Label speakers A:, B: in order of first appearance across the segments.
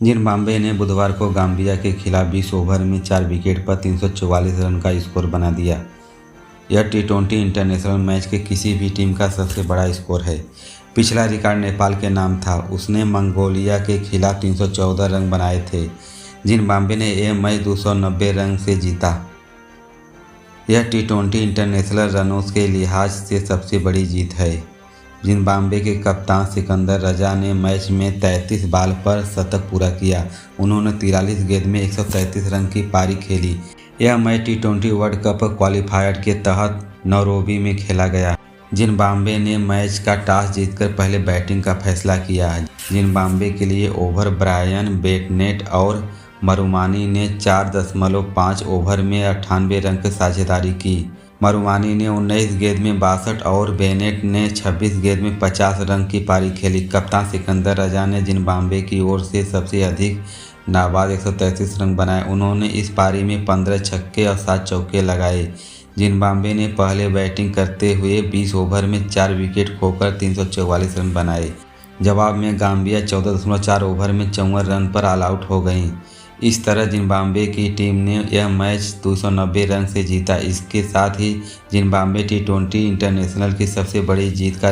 A: Zimbabwe ने बुधवार को गाम्बिया के खिलाफ 20 ओवर में 4 विकेट पर 344 रन का स्कोर बना दिया। यह टी20 इंटरनेशनल मैच के किसी भी टीम का सबसे बड़ा स्कोर है। पिछला रिकॉर्ड नेपाल के नाम था, उसने मंगोलिया के खिलाफ 314 रन बनाए थे। जिम्बाब्वे ने यह मैच 290 रन से जीता। यह टी20 इंटरनेशनल रनों के लिहाज से सबसे बड़ी जीत है। जिम्बाब्वे के कप्तान सिकंदर रजा ने मैच में 33 बॉल पर शतक पूरा किया। उन्होंने 43 गेंद में 133 रन की पारी खेली। यह मैच टी20 वर्ल्ड कप क्वालिफायर के तहत नैरोबी में खेला गया। जिम्बाब्वे ने मैच का टॉस जीतकर पहले बैटिंग का फैसला किया। जिम्बाब्वे के लिए ओवर ब्रायन बेटनेट और मरुमानी ने 4.5 ओवर में 98 रन की साझेदारी की। मरुमानी ने 19 गेंद में 62 और बेनेट ने 26 गेंद में 50 रन की पारी खेली। कप्तान सिकंदर रजा ने जिम्बाब्वे की ओर से सबसे अधिक नाबाद 133 रन बनाए। उन्होंने इस पारी में 15 छक्के और 7 चौके लगाए। जिम्बाब्वे ने पहले बैटिंग करते हुए 20 ओवर में 4 विकेट खोकर 344 रन बनाए। जवाब में गाम्बिया 14.4 ओवर में 54 रन पर ऑल आउट हो गई। इस तरह जिम्बाब्वे की टीम ने यह मैच 290 रन से जीता। इसके साथ ही जिम्बाब्वे टी20 इंटरनेशनल की सबसे बड़ी जीत का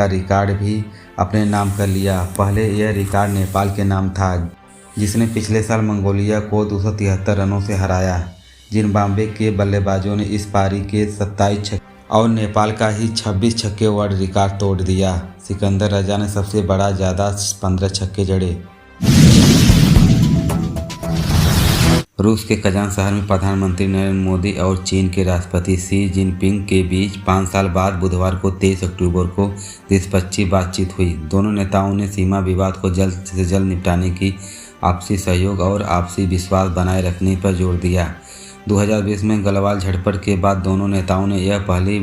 A: रिकॉर्ड भी अपने नाम कर लिया। पहले यह रिकॉर्ड नेपाल के नाम था, जिसने पिछले साल मंगोलिया को 273 रनों से हराया। जिम्बाब्वे के बल्लेबाजों ने इस पारी के 27 छक्के और नेपाल का ही 26 छक्के वर्ल्ड रिकॉर्ड तोड़ दिया। सिकंदर रजा ने सबसे बड़ा ज़्यादा 15 छक्के जड़े। रूस के कजान शहर में प्रधानमंत्री नरेंद्र मोदी और चीन के राष्ट्रपति शी जिनपिंग के बीच 5 साल बाद बुधवार को 23 अक्टूबर को द्विपक्षीय बातचीत हुई। दोनों नेताओं ने सीमा विवाद को जल्द से जल्द निपटाने की, आपसी सहयोग और आपसी विश्वास बनाए रखने पर जोर दिया। 2020 में गलवान झड़प के बाद दोनों नेताओं ने यह पहली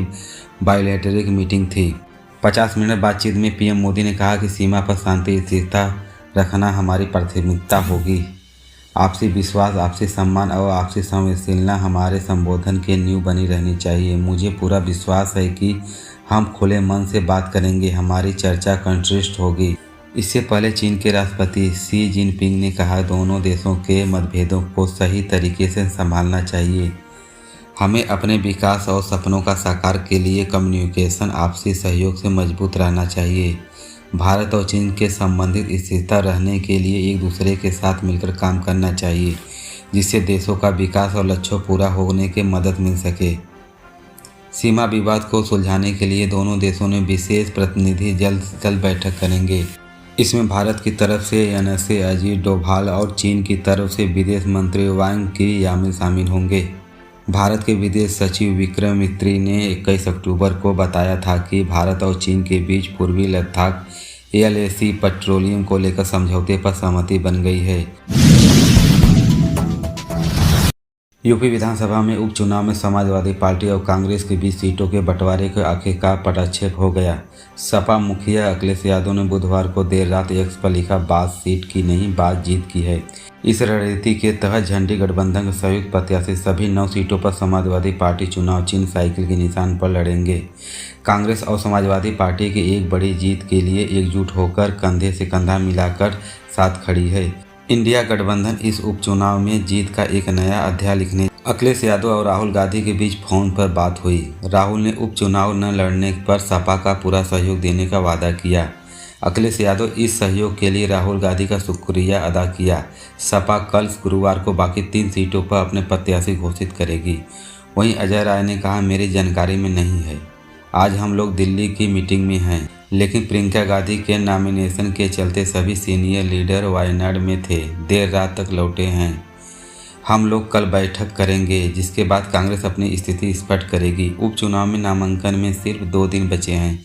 A: बायलैटरल मीटिंग थी। 50 मिनट बातचीत में पीएम मोदी ने कहा कि सीमा पर शांति स्थिरता रखना हमारी प्राथमिकता होगी। आपसी विश्वास, आपसी सम्मान और आपसी संवेदनशीलता हमारे संबोधन के नींव बनी रहनी चाहिए। मुझे पूरा विश्वास है कि हम खुले मन से बात करेंगे, हमारी चर्चा कंस्ट्रक्टिव होगी। इससे पहले चीन के राष्ट्रपति शी जिनपिंग ने कहा, दोनों देशों के मतभेदों को सही तरीके से संभालना चाहिए। हमें अपने विकास और सपनों का साकार के लिए कम्युनिकेशन, आपसी सहयोग से मजबूत रहना चाहिए। भारत और चीन के संबंधित स्थिरता रहने के लिए एक दूसरे के साथ मिलकर काम करना चाहिए, जिससे देशों का विकास और लक्ष्यों पूरा होने के मदद मिल सके। सीमा विवाद को सुलझाने के लिए दोनों देशों ने विशेष प्रतिनिधि जल्द से जल्द बैठक करेंगे। इसमें भारत की तरफ से एनएसए अजीत डोभाल और चीन की तरफ से विदेश मंत्री वांग यामी शामिल होंगे। भारत के विदेश सचिव विक्रम मिस्री ने 21 अक्टूबर को बताया था कि भारत और चीन के बीच पूर्वी लद्दाख एलएसी पेट्रोलियम को लेकर समझौते पर सहमति बन गई है। यूपी विधानसभा में उपचुनाव में समाजवादी पार्टी और कांग्रेस के बीच सीटों के बंटवारे के आखिरकार पटाक्षेप हो गया। सपा मुखिया अखिलेश यादव ने बुधवार को देर रात एक्स पर लिखा, बात सीट की नहीं, बात जीत की है। इस रणनीति के तहत झंडी गठबंधन के संयुक्त प्रत्याशी सभी 9 सीटों पर समाजवादी पार्टी चुनाव चिन्ह साइकिल के निशान पर लड़ेंगे। कांग्रेस और समाजवादी पार्टी की एक बड़ी जीत के लिए एकजुट होकर कंधे से कंधा मिलाकर साथ खड़ी है। इंडिया गठबंधन इस उपचुनाव में जीत का एक नया अध्याय लिखने। अखिलेश यादव और राहुल गांधी के बीच फोन पर बात हुई। राहुल ने उपचुनाव न लड़ने पर सपा का पूरा सहयोग देने का वादा किया। अखिलेश यादव इस सहयोग के लिए राहुल गांधी का शुक्रिया अदा किया। सपा कल गुरुवार को बाकी 3 सीटों पर अपने प्रत्याशी घोषित करेगी। वहीं अजय राय ने कहा, मेरी जानकारी में नहीं है। आज हम लोग दिल्ली की मीटिंग में हैं, लेकिन प्रियंका गांधी के नॉमिनेशन के चलते सभी सीनियर लीडर वायनाड में थे, देर रात तक लौटे हैं। हम लोग कल बैठक करेंगे, जिसके बाद कांग्रेस अपनी स्थिति स्पष्ट करेगी। उपचुनाव में नामांकन में सिर्फ 2 दिन बचे हैं।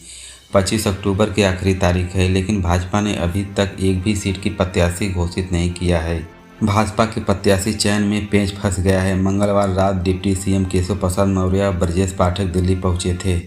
A: 25 अक्टूबर की आखिरी तारीख है, लेकिन भाजपा ने अभी तक एक भी सीट की प्रत्याशी घोषित नहीं किया है। भाजपा के प्रत्याशी चयन में पेंच फंस गया है। मंगलवार रात डिप्टी सीएम केशव प्रसाद मौर्य और ब्रजेश पाठक दिल्ली पहुंचे थे।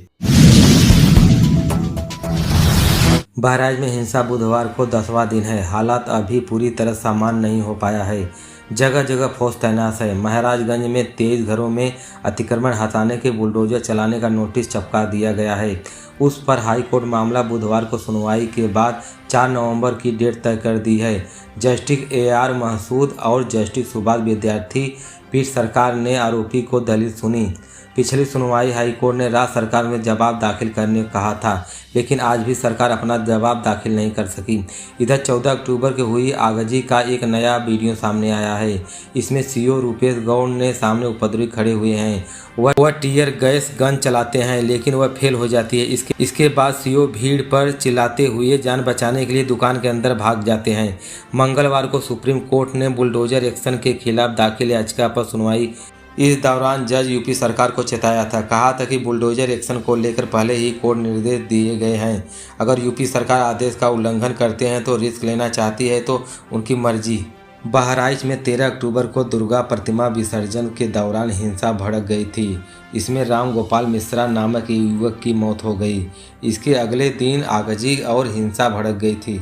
B: बहराइच में हिंसा बुधवार को 10वां दिन है। हालात अभी पूरी तरह सामान्य नहीं हो पाया है। जगह जगह फौज तैनात है। महाराजगंज में 23 घरों में अतिक्रमण हटाने के बुलडोजर चलाने का नोटिस चिपका दिया गया है। उस पर हाई कोर्ट मामला बुधवार को सुनवाई के बाद 4 नवंबर की डेट तय कर दी है। जस्टिस AR महसूद और जस्टिस सुभाष विद्यार्थी पीठ सरकार ने आरोपी को दलील सुनी। पिछली सुनवाई हाईकोर्ट ने राज्य सरकार में जवाब दाखिल करने को कहा था, लेकिन आज भी सरकार अपना जवाब दाखिल नहीं कर सकी। इधर 14 अक्टूबर को हुई आगजनी का एक नया वीडियो सामने आया है। इसमें CO रूपेश गौड़ ने सामने उपद्रवी खड़े हुए हैं। वह टीयर गैस गन चलाते हैं, लेकिन वह फेल हो जाती है। इसके बाद CO भीड़ पर चिल्लाते हुए जान बचाने के लिए दुकान के अंदर भाग जाते हैं। मंगलवार को सुप्रीम कोर्ट ने बुलडोजर एक्शन के खिलाफ दाखिल याचिका पर सुनवाई। इस दौरान जज यूपी सरकार को चेताया था, कहा था कि बुलडोजर एक्शन को लेकर पहले ही कोर्ट निर्देश दिए गए हैं। अगर यूपी सरकार आदेश का उल्लंघन करते हैं तो रिस्क लेना चाहती है तो उनकी मर्जी। बहराइच में 13 अक्टूबर को दुर्गा प्रतिमा विसर्जन के दौरान हिंसा भड़क गई थी। इसमें राम गोपाल मिश्रा नामक युवक की मौत हो गई। इसके अगले दिन आगजनी और हिंसा भड़क गई थी।